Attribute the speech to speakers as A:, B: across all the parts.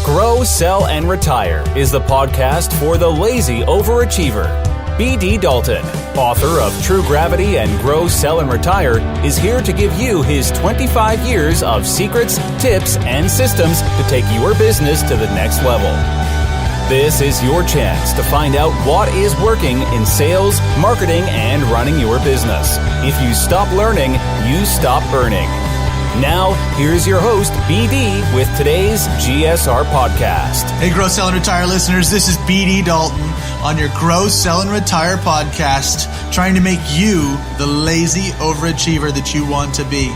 A: Grow, Sell, and Retire is the podcast for the lazy overachiever. B.D. Dalton, author of True Gravity and Grow, Sell, and Retire, is here to give you his 25 years of secrets, tips, and systems to take your business to the next level. This is your chance to find out what is working in sales, marketing, and running your business. If you stop learning, you stop burning. Now, here's your host, BD, with today's GSR podcast.
B: Hey, Grow, Sell, and Retire listeners. This is BD Dalton on your Grow, Sell, and Retire podcast, trying to make you the lazy overachiever that you want to be.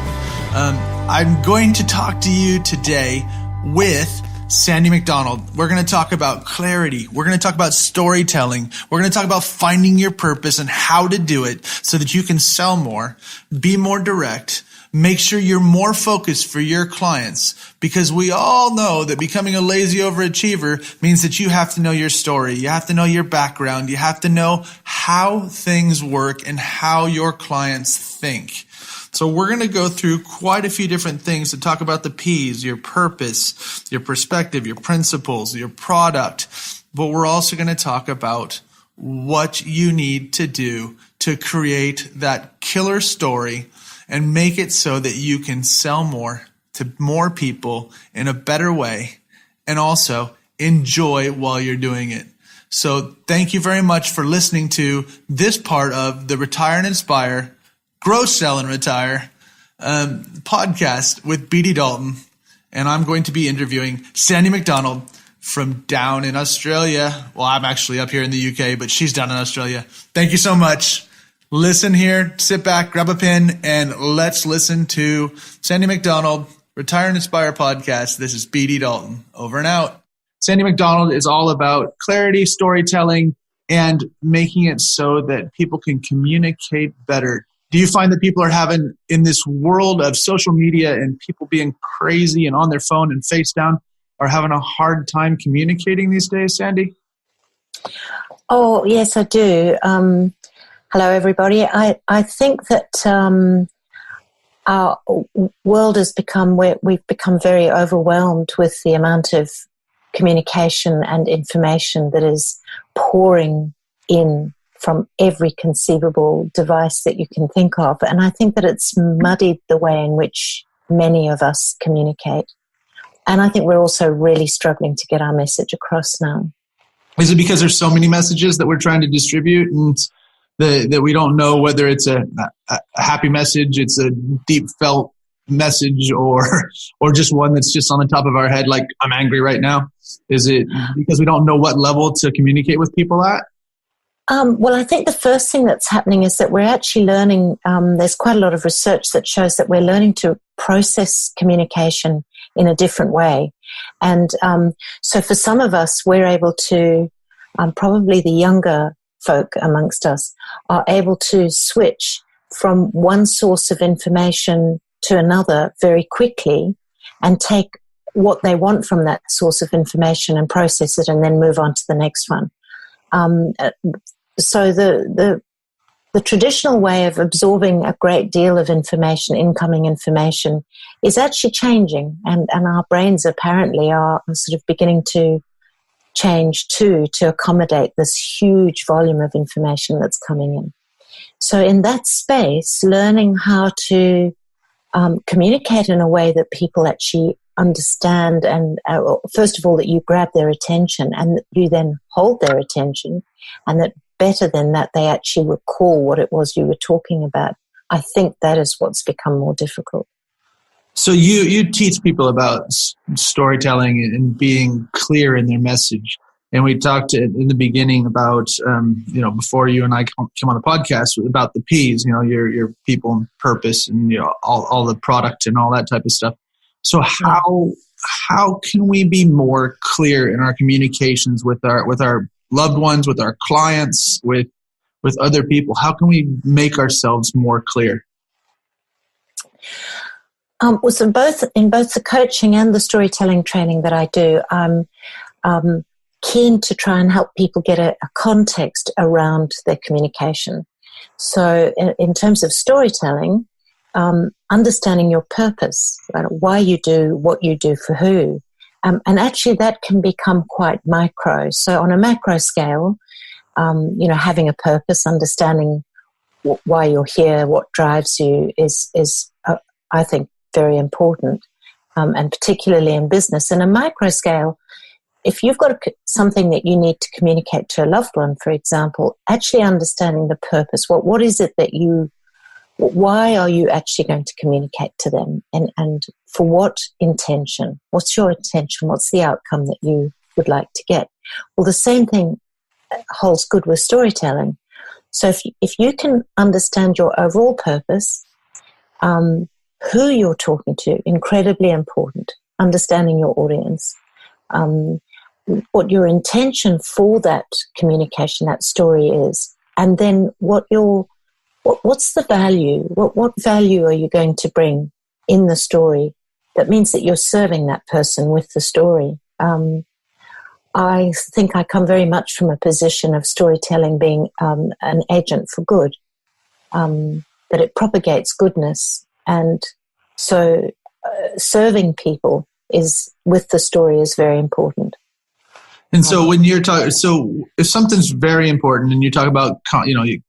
B: I'm going to talk to you today with Sandy MacDonald. We're going to talk about clarity. We're going to talk about storytelling. We're going to talk about finding your purpose and how to do it so that you can sell more, be more direct, make sure you're more focused for your clients, because we all know that becoming a lazy overachiever means that you have to know your story. You have to know your background. You have to know how things work and how your clients think. So we're going to go through quite a few different things to talk about the P's, your purpose, your perspective, your principles, your product. But we're also going to talk about what you need to do to create that killer story and make it so that you can sell more to more people in a better way and also enjoy while you're doing it. So thank you very much for listening to this part of the Retire and Inspire, Grow, Sell, and Retire podcast with BD Dalton. And I'm going to be interviewing Sandy MacDonald from down in Australia. Well, I'm actually up here in the UK, but she's down in Australia. Thank you so much. Listen here, sit back, grab a pen, and let's listen to Sandy MacDonald, Retire and Inspire podcast. This is BD Dalton, over and out. Sandy MacDonald is all about clarity, storytelling, and making it so that people can communicate better. Do you find that people are having, in this world of social media and people being crazy and on their phone and face down, are having a hard time communicating these days, Sandy?
C: Oh, yes, I do. Hello, everybody. I think that our world has we've become very overwhelmed with the amount of communication and information that is pouring in from every conceivable device that you can think of. And I think that it's muddied the way in which many of us communicate. And I think we're also really struggling to get our message across now.
B: Is it because there's so many messages that we're trying to distribute and that we don't know whether it's a happy message, it's a deep felt message, or just one that's just on the top of our head, like I'm angry right now? Is it because we don't know what level to communicate with people at?
C: Well, I think the first thing that's happening is that we're actually learning, there's quite a lot of research that shows that we're learning to process communication in a different way. And so for some of us, we're able to, probably the younger folk amongst us, are able to switch from one source of information to another very quickly and take what they want from that source of information and process it and then move on to the next one. So the traditional way of absorbing a great deal of information, incoming information, is actually changing, and our brains apparently are sort of beginning to change too, to accommodate this huge volume of information that's coming in. So in that space, learning how to communicate in a way that people actually understand, and first of all, that you grab their attention and that you then hold their attention, and that better than that, they actually recall what it was you were talking about. I think that is what's become more difficult.
B: So you teach people about storytelling and being clear in their message. And we talked in the beginning about, before you and I came on the podcast, about the P's, your people and purpose and, all the product and all that type of stuff. So how can we be more clear in our communications with our loved ones, with our clients, with other people? How can we make ourselves more clear?
C: So in both the coaching and the storytelling training that I do, I'm keen to try and help people get a context around their communication. So in terms of storytelling, understanding your purpose, right? Why you do what you do for who, And actually that can become quite micro. So on a macro scale, having a purpose, understanding why you're here, what drives you is I think, very important, and particularly in business. In a micro scale, if you've got something that you need to communicate to a loved one, for example, actually understanding the purpose, what is it that why are you actually going to communicate to them, and for what intention? What's your intention? What's the outcome that you would like to get? Well, the same thing holds good with storytelling. So if you can understand your overall purpose, who you're talking to, incredibly important, understanding your audience, what your intention for that communication, that story is, and then what's the value? What value are you going to bring in the story? That means that you're serving that person with the story. I think I come very much from a position of storytelling being an agent for good, that it propagates goodness. And so serving people with the story is very important.
B: And so when you're talking, so if something's very important and you talk about,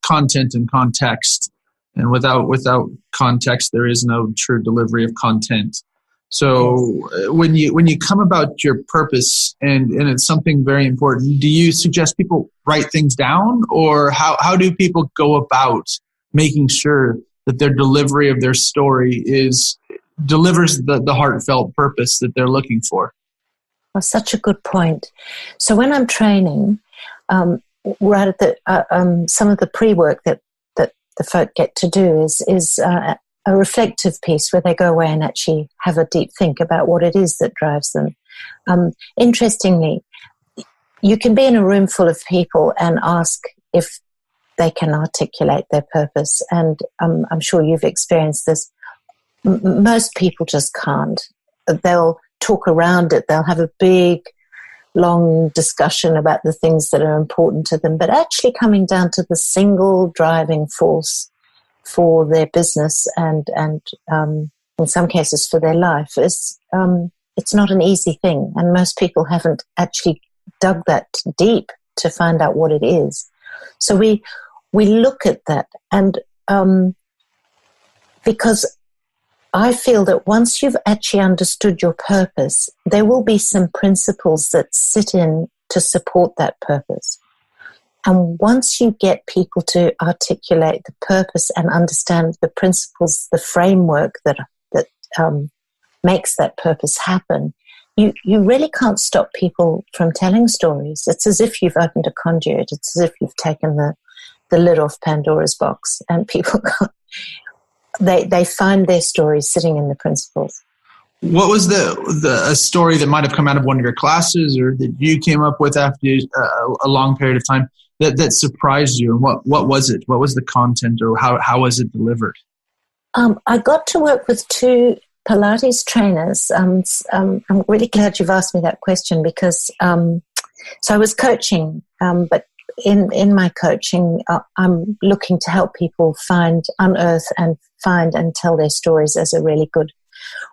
B: content and context, and without context, there is no true delivery of content. So when you come about your purpose and it's something very important, do you suggest people write things down, or how do people go about making sure that their delivery of their story delivers the heartfelt purpose that they're looking for?
C: Well, such a good point. So when I'm training, right at the some of the pre-work that the folk get to do is a reflective piece where they go away and actually have a deep think about what it is that drives them. Interestingly, you can be in a room full of people and ask if they can articulate their purpose, and I'm sure you've experienced this. Most people just can't. They'll talk around it. They'll have a big, long discussion about the things that are important to them, but actually coming down to the single driving force for their business and in some cases for their life is it's not an easy thing, and most people haven't actually dug that deep to find out what it is. So we look at that, and because I feel that once you've actually understood your purpose, there will be some principles that sit in to support that purpose. And once you get people to articulate the purpose and understand the principles, the framework that makes that purpose happen, you really can't stop people from telling stories. It's as if you've opened a conduit. It's as if you've taken the lid off Pandora's box, and people can't. They find their stories sitting in the principles.
B: What was a story that might have come out of one of your classes, or that you came up with after a long period of time that surprised you? And what was it? What was the content, or how was it delivered?
C: I got to work with two Pilates trainers. I'm really glad you've asked me that question, because so I was coaching, but in my coaching, I'm looking to help people unearth and find and tell their stories as a really good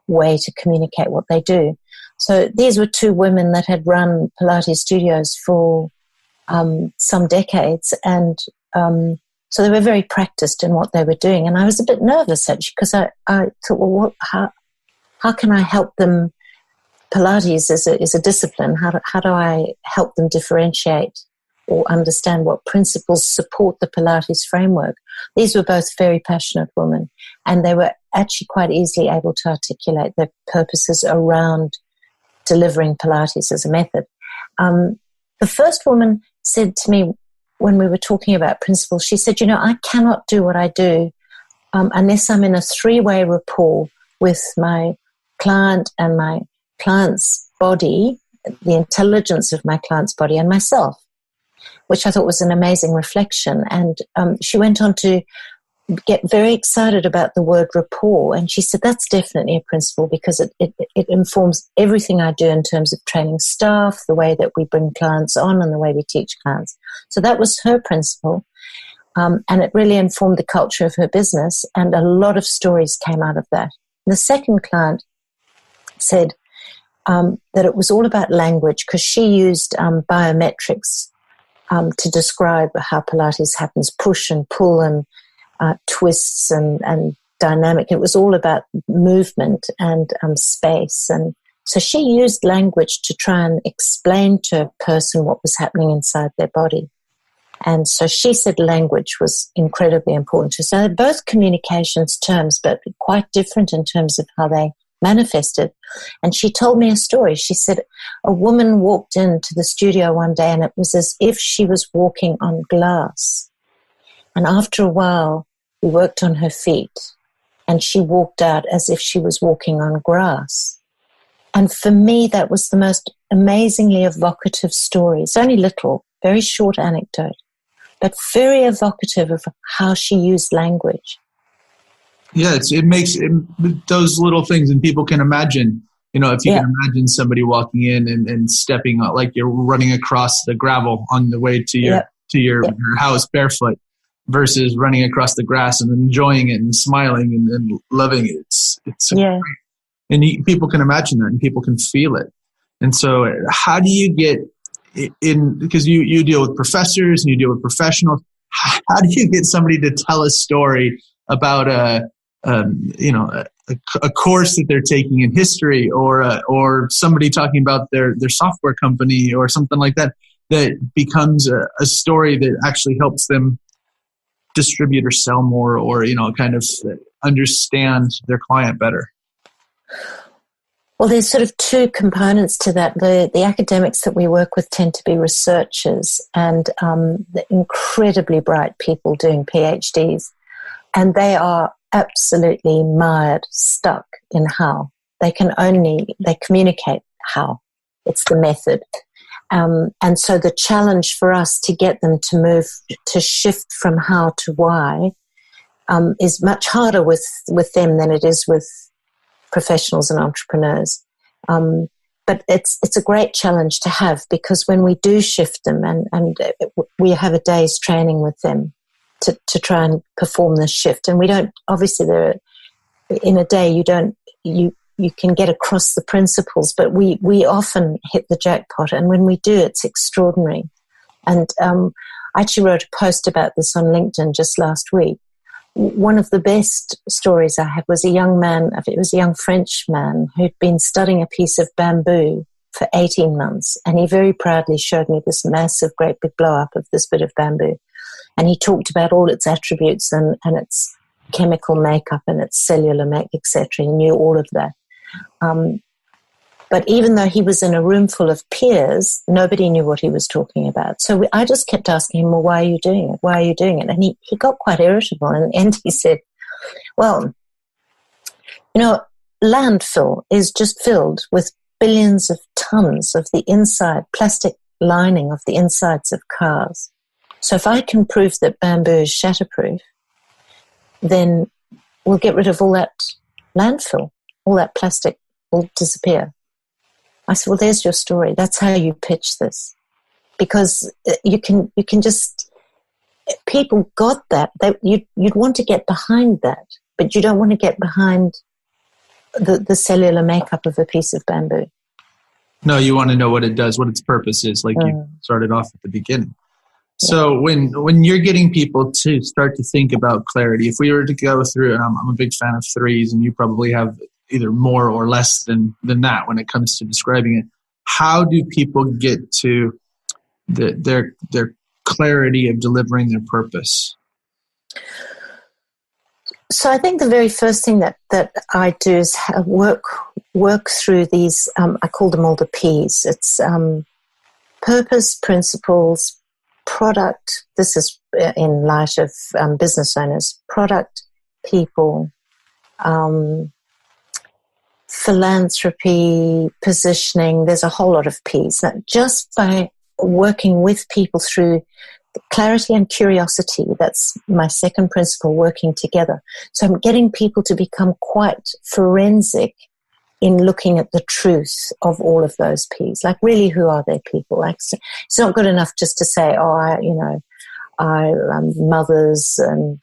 C: way to communicate what they do. So these were two women that had run Pilates studios for some decades, and so they were very practiced in what they were doing. And I was a bit nervous, actually, because I thought, well, how can I help them? Pilates is a discipline. How do I help them differentiate or understand what principles support the Pilates framework? These were both very passionate women, and they were actually quite easily able to articulate their purposes around delivering Pilates as a method. The first woman said to me when we were talking about principles, she said, I cannot do what I do unless I'm in a three-way rapport with my client and my client's body, the intelligence of my client's body, and myself, which I thought was an amazing reflection. And she went on to get very excited about the word rapport. And she said, that's definitely a principle, because it informs everything I do in terms of training staff, the way that we bring clients on, and the way we teach clients. So that was her principle. And it really informed the culture of her business. And a lot of stories came out of that. The second client said, that it was all about language, because she used biometrics to describe how Pilates happens, push and pull and twists and dynamic. It was all about movement and space. And so she used language to try and explain to a person what was happening inside their body. And so she said language was incredibly important to her. So they're both communications terms, but quite different in terms of how they manifested. And she told me a story. She said a woman walked into the studio one day and it was as if she was walking on glass. And after a while, we worked on her feet and she walked out as if she was walking on grass. And for me, that was the most amazingly evocative story. It's only little, very short anecdote, but very evocative of how she used language.
B: Yeah, it makes those little things, and people can imagine, if you can imagine somebody walking in and stepping out, like you're running across the gravel on the way to your house barefoot, versus running across the grass and enjoying it and smiling and loving it. It's great. And people can imagine that and people can feel it. And so how do you get in, because you deal with professors and you deal with professionals, how do you get somebody to tell a story about a course that they're taking in history, or somebody talking about their software company or something like that, that becomes a story that actually helps them distribute or sell more, or kind of understand their client better?
C: Well, there's sort of two components to that. The academics that we work with tend to be researchers and the incredibly bright people doing PhDs, and they are absolutely mired, stuck in how. They communicate how. It's the method. And so the challenge for us to get them to shift from how to why is much harder with them than it is with professionals and entrepreneurs. But it's a great challenge to have, because when we do shift them and we have a day's training with them to try and perform this shift. And we don't, obviously in a day you can get across the principles, but we often hit the jackpot. And when we do, it's extraordinary. And I actually wrote a post about this on LinkedIn just last week. One of the best stories I had was a young French man who'd been studying a piece of bamboo for 18 months. And he very proudly showed me this massive, great big blow up of this bit of bamboo. And he talked about all its attributes and its chemical makeup and its cellular makeup, etc. He knew all of that. But even though he was in a room full of peers, nobody knew what he was talking about. So I just kept asking him, well, why are you doing it? Why are you doing it? And he got quite irritable. And in the end he said, well, landfill is just filled with billions of tons of the inside, plastic lining of the insides of cars. So if I can prove that bamboo is shatterproof, then we'll get rid of all that landfill, all that plastic will disappear. I said, well, there's your story. That's how you pitch this. Because you can just, people got that. You'd want to get behind that, but you don't want to get behind the cellular makeup of a piece of bamboo.
B: No, you want to know what it does, what its purpose is, like you started off at the beginning. So when you're getting people to start to think about clarity, if we were to go through, and I'm a big fan of threes, and you probably have either more or less than that when it comes to describing it, how do people get to their clarity of delivering their purpose?
C: So I think the very first thing that I do is work through these, I call them all the P's. It's purpose, principles, product. This is in light of business owners. Product, people, philanthropy, positioning. There's a whole lot of P's. Now, just by working with people through clarity and curiosity, that's my second principle, working together. So I'm getting people to become quite forensic in looking at the truth of all of those P's. Like, really, who are their people? Like, it's not good enough just to say, I mothers and,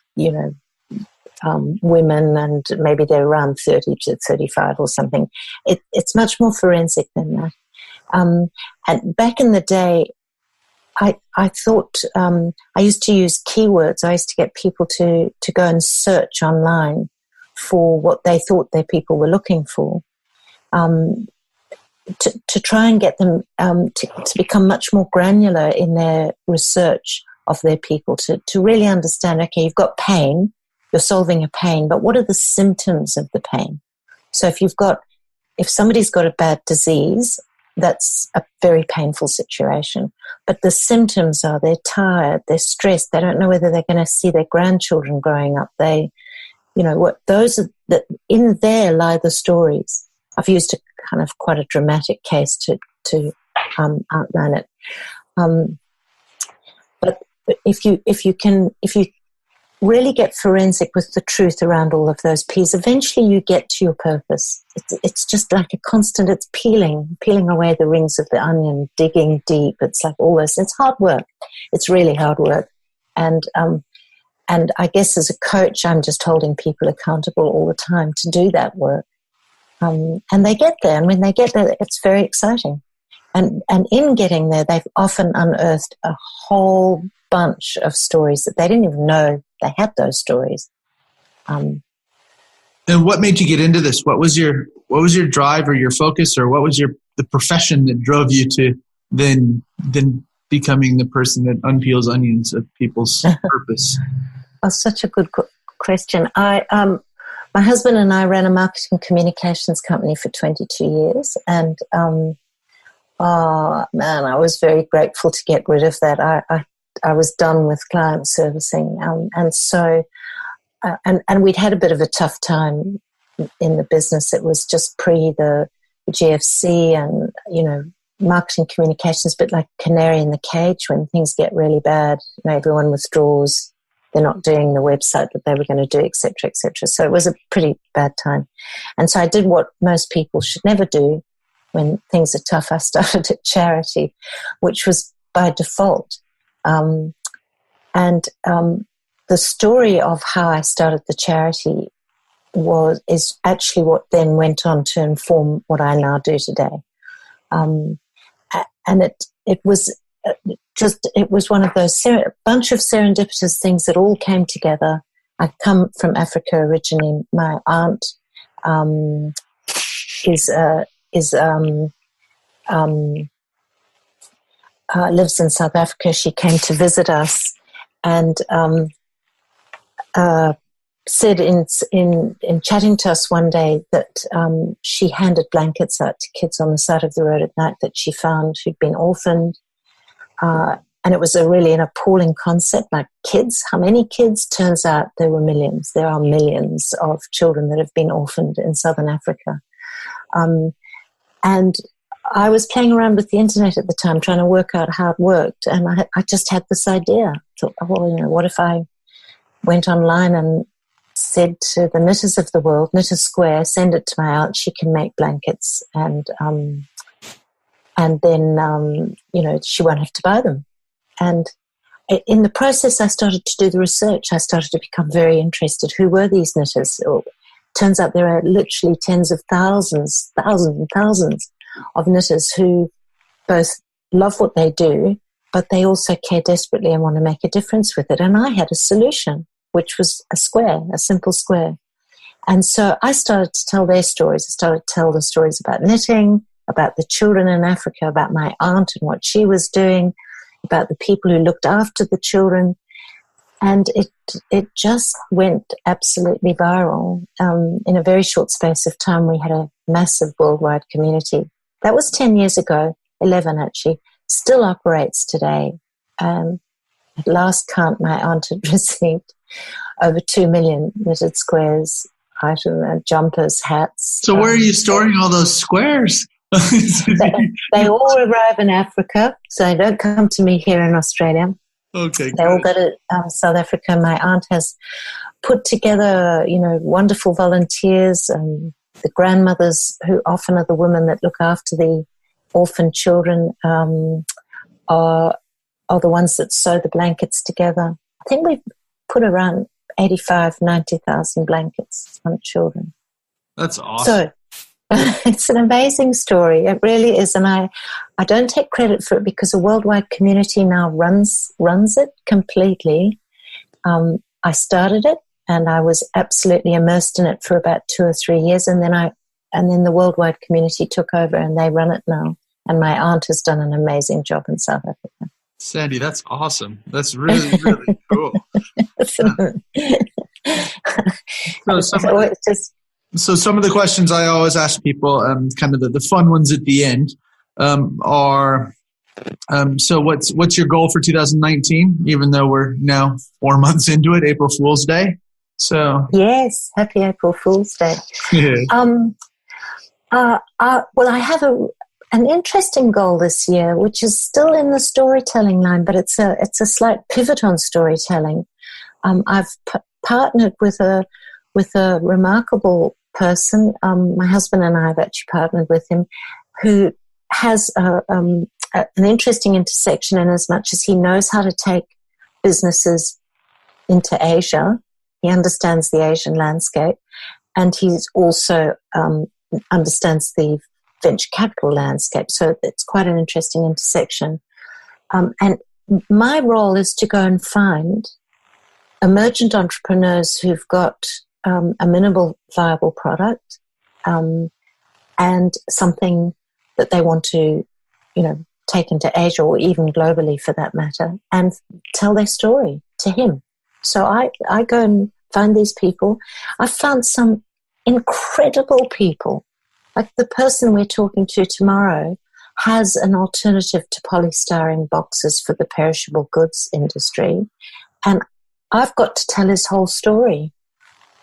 C: women, and maybe they're around 30 to 35 or something. It's much more forensic than that. And back in the day, I thought I used to use keywords. I used to get people to go and search online for what they thought their people were looking for, to try and get them to become much more granular in their research of their people, to really understand, okay, you've got pain, you're solving a pain, but what are the symptoms of the pain? So if somebody's got a bad disease, that's a very painful situation. But the symptoms are they're tired, they're stressed, they don't know whether they're going to see their grandchildren growing up. In there lie the stories. I've used a kind of quite a dramatic case to outline it. But if you really get forensic with the truth around all of those P's, eventually you get to your purpose. It's just like a constant, it's peeling away the rings of the onion, digging deep. It's like all this. It's hard work. It's really hard work. And I guess as a coach, I'm just holding people accountable all the time to do that work. And they get there. And when they get there, it's very exciting. And in getting there, they've often unearthed a whole bunch of stories that they didn't even know they had those stories.
B: And what made you get into this? What was your drive or your focus, or what was the profession that drove you to then becoming the person that unpeels onions of people's purpose?
C: Oh, such a good question. My husband and I ran a marketing communications company for 22 years, and oh man, I was very grateful to get rid of that. I was done with client servicing, and so we'd had a bit of a tough time in the business. It was just pre the GFC, and marketing communications, a bit like canary in the cage. When things get really bad, everyone withdraws. They're not doing the website that they were going to do, et cetera, et cetera. So it was a pretty bad time. And so I did what most people should never do when things are tough. I started a charity, which was by default. The story of how I started the charity is actually what then went on to inform what I now do today. And it was one of those bunch of serendipitous things that all came together. I come from Africa originally. My aunt lives in South Africa. She came to visit us, and said in chatting to us one day that she handed blankets out to kids on the side of the road at night that she found who'd been orphaned. And it was an appalling concept, like kids. How many kids? Turns out there were millions. There are millions of children that have been orphaned in Southern Africa. And I was playing around with the internet at the time, trying to work out how it worked. And I just had this idea. I thought, what if I went online and said to the knitters of the world, Knitters Square, send it to my aunt. She can make blankets, and then she won't have to buy them. And in the process, I started to do the research. I started to become very interested. Who were these knitters? Turns out there are literally tens of thousands and thousands of knitters who both love what they do, but they also care desperately and want to make a difference with it. And I had a solution, which was a simple square. And so I started to tell their stories. I started to tell the stories about knitting, about the children in Africa, about my aunt and what she was doing, about the people who looked after the children. And it just went absolutely viral. In a very short space of time, we had a massive worldwide community. That was 10 years ago, 11 actually, still operates today. At last count, my aunt had received over 2 million knitted squares, jumpers, hats.
B: So where are you storing all those squares?
C: They all arrive in Africa, so they don't come to me here in Australia.
B: Okay,
C: they all go to South Africa. My aunt has put together, wonderful volunteers, the grandmothers who often are the women that look after the orphan children are the ones that sew the blankets together. I think we've put around 90,000 blankets on children.
B: That's awesome.
C: So it's an amazing story. It really is. And I don't take credit for it because a worldwide community now runs it completely. I started it and I was absolutely immersed in it for about 2 or 3 years. And then the worldwide community took over and they run it now. And my aunt has done an amazing job in South Africa.
B: Sandy, that's awesome. That's really, really cool. So some of the questions I always ask people, kind of the fun ones at the end, are, so what's your goal for 2019, even though we're now 4 months into it, April Fool's Day? So
C: yes, happy April Fool's Day.
B: Yeah.
C: Well, I have an interesting goal this year, which is still in the storytelling line, but it's a slight pivot on storytelling. I've partnered with a remarkable person. My husband and I have actually partnered with him, who has an interesting intersection in as much as he knows how to take businesses into Asia. He understands the Asian landscape, and he's also understands the venture capital landscape. So it's quite an interesting intersection. And my role is to go and find emergent entrepreneurs who've got a minimal viable product and something that they want to, take into Asia or even globally for that matter, and tell their story to him. So I go and find these people. I found some incredible people. Like the person we're talking to tomorrow has an alternative to polystyrene boxes for the perishable goods industry. And I've got to tell his whole story.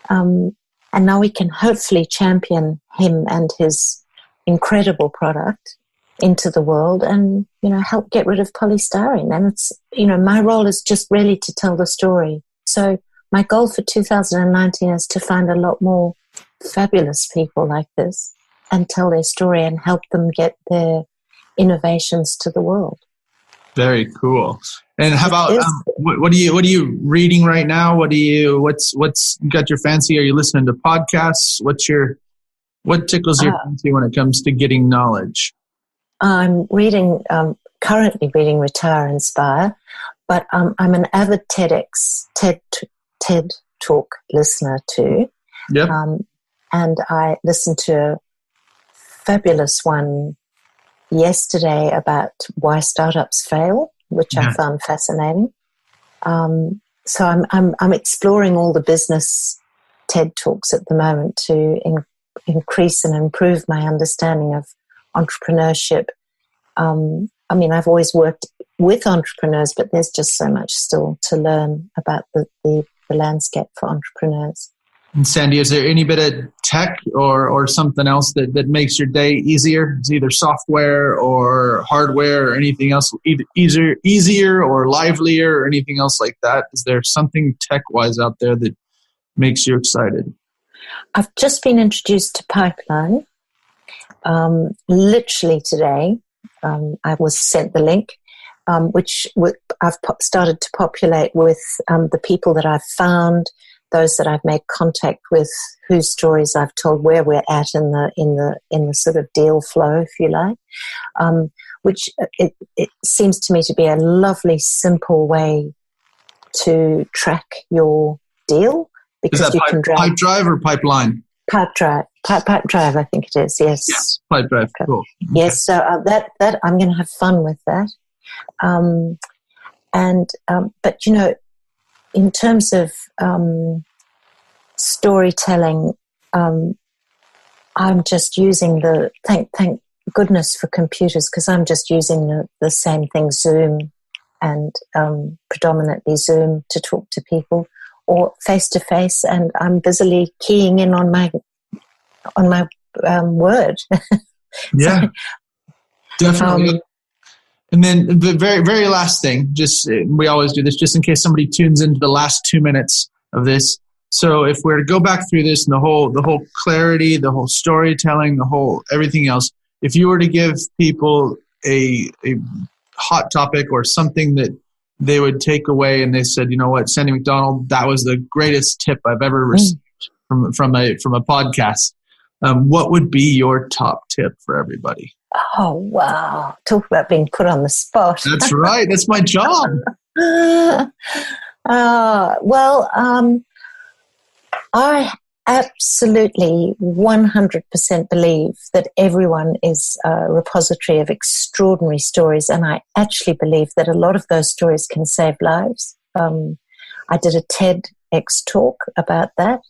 C: And now we can hopefully champion him and his incredible product into the world and, help get rid of polystyrene. And it's, my role is just really to tell the story. So my goal for 2019 is to find a lot more fabulous people like this and tell their story and help them get their innovations to the world.
B: Very cool. And how about what are you reading right now? What's got your fancy? Are you listening to podcasts? What tickles your fancy when it comes to getting knowledge?
C: I'm currently reading Retire, Inspire, but I'm an avid TED Talk listener too.
B: Yep.
C: And I listened to a fabulous one yesterday about why startups fail, which I found fascinating. So I'm exploring all the business TED Talks at the moment to increase and improve my understanding of entrepreneurship. I've always worked with entrepreneurs, but there's just so much still to learn about the landscape for entrepreneurs.
B: And Sandy, is there any bit of tech or something else that makes your day easier? It's either software or hardware or anything else, either easier or livelier or anything else like that? Is there something tech-wise out there that makes you excited?
C: I've just been introduced to Pipeline. Literally today, I was sent the link, which I've started to populate with the people that I've found, those that I've made contact with, whose stories I've told, where we're at in the sort of deal flow, if you like, which it seems to me to be a lovely, simple way to track your deal. Because
B: is that pipe drive or pipeline?
C: Pipe drive, I think it is. Yes.
B: Yes, pipe drive. Cool. Okay.
C: Yes. So that I'm going to have fun with that. But in terms of storytelling, I'm just using thank goodness for computers, because I'm just using the same thing, Zoom, and predominantly Zoom to talk to people, or face to face, and I'm busily keying in on my Word.
B: Yeah, definitely. And then the very, very last thing, just we always do this, just in case somebody tunes into the last 2 minutes of this. So if we're to go back through this and the whole clarity, the whole storytelling, the whole everything else, if you were to give people a hot topic or something they would take away and they said, you know what, Sandy MacDonald, that was the greatest tip I've ever received from a podcast. What would be your top tip for everybody?
C: Oh, wow. Talk about being put on the spot.
B: That's right. That's my job.
C: I absolutely 100% believe that everyone is a repository of extraordinary stories, and I actually believe that a lot of those stories can save lives. I did a TEDx talk about that,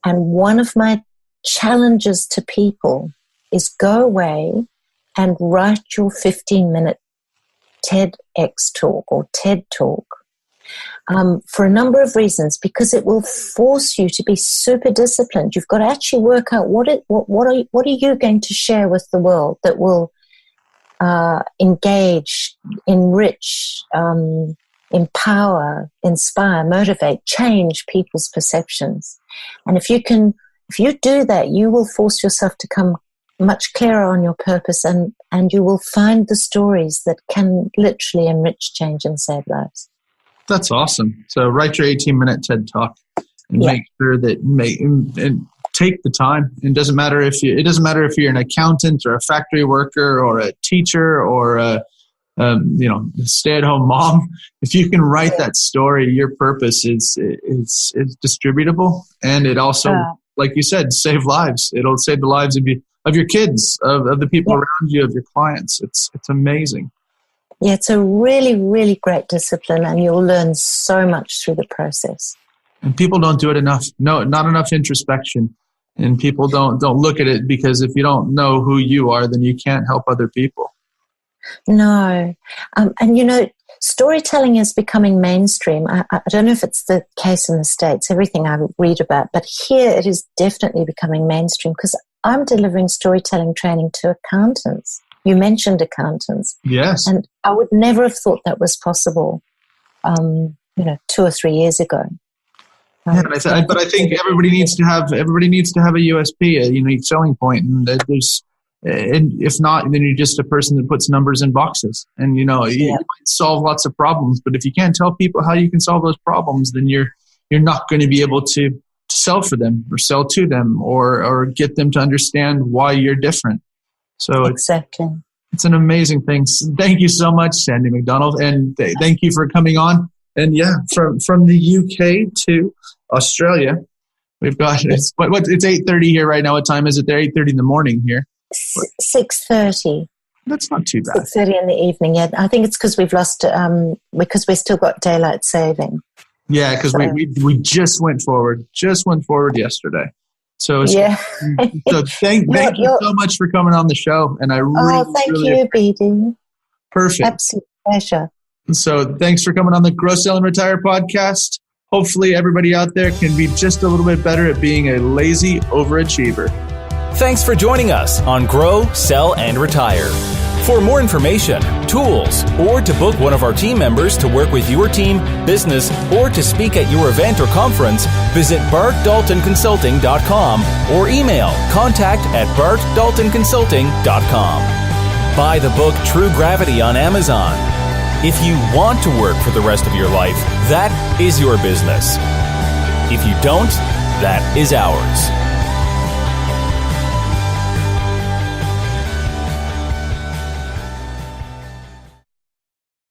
C: and one of my challenges to people is go away and write your 15-minute TEDx talk or TED talk. For a number of reasons, because it will force you to be super disciplined. You've got to actually work out what are you going to share with the world that will engage, enrich, empower, inspire, motivate, change people's perceptions. And if you do that, you will force yourself to come much clearer on your purpose, and you will find the stories that can literally enrich, change, and save lives.
B: That's awesome. So write your 18-minute TED Talk and make sure that and take the time. It doesn't matter if you're an accountant or a factory worker or a teacher or a stay-at-home mom. If you can write that story, your purpose is distributable, and it also, like you said, save lives. It'll save the lives of your kids, of the people around you, of your clients. It's amazing.
C: Yeah, it's a really, really great discipline, and you'll learn so much through the process.
B: And people don't do it enough. No, not enough introspection. And people don't look at it, because if you don't know who you are, then you can't help other people.
C: No. And, storytelling is becoming mainstream. I don't know if it's the case in the States, everything I read about, but here it is definitely becoming mainstream, because I'm delivering storytelling training to accountants. You mentioned accountants.
B: Yes.
C: And I would never have thought that was possible, 2 or 3 years ago.
B: But I think everybody needs to have a USP, a unique selling point, and if not, then you're just a person that puts numbers in boxes. And you might solve lots of problems, but if you can't tell people how you can solve those problems, then you're not going to be able to sell for them or sell to them or get them to understand why you're different. So
C: exactly.
B: It's an amazing thing. Thank you so much, Sandy MacDonald, and thank you for coming on. And from the UK to Australia, we've got it's 8:30 here right now. What time is it there? 8:30 in the morning here.
C: 6:30.
B: That's not too bad.
C: 6:30 in the evening. Yeah, I think it's because we've lost because we've still got daylight saving.
B: Yeah, because we just went forward yesterday. So thank you so much for coming on the show, and I
C: thank you, BD.
B: Perfect,
C: absolute pleasure.
B: So thanks for coming on the Grow, Sell, and Retire podcast. Hopefully, everybody out there can be just a little bit better at being a lazy overachiever.
A: Thanks for joining us on Grow, Sell, and Retire. For more information, tools, or to book one of our team members to work with your team, business, or to speak at your event or conference, visit bartdaltonconsulting.com or email contact@bartdaltonconsulting.com. Buy the book True Gravity on Amazon. If you want to work for the rest of your life, that is your business. If you don't, that is ours.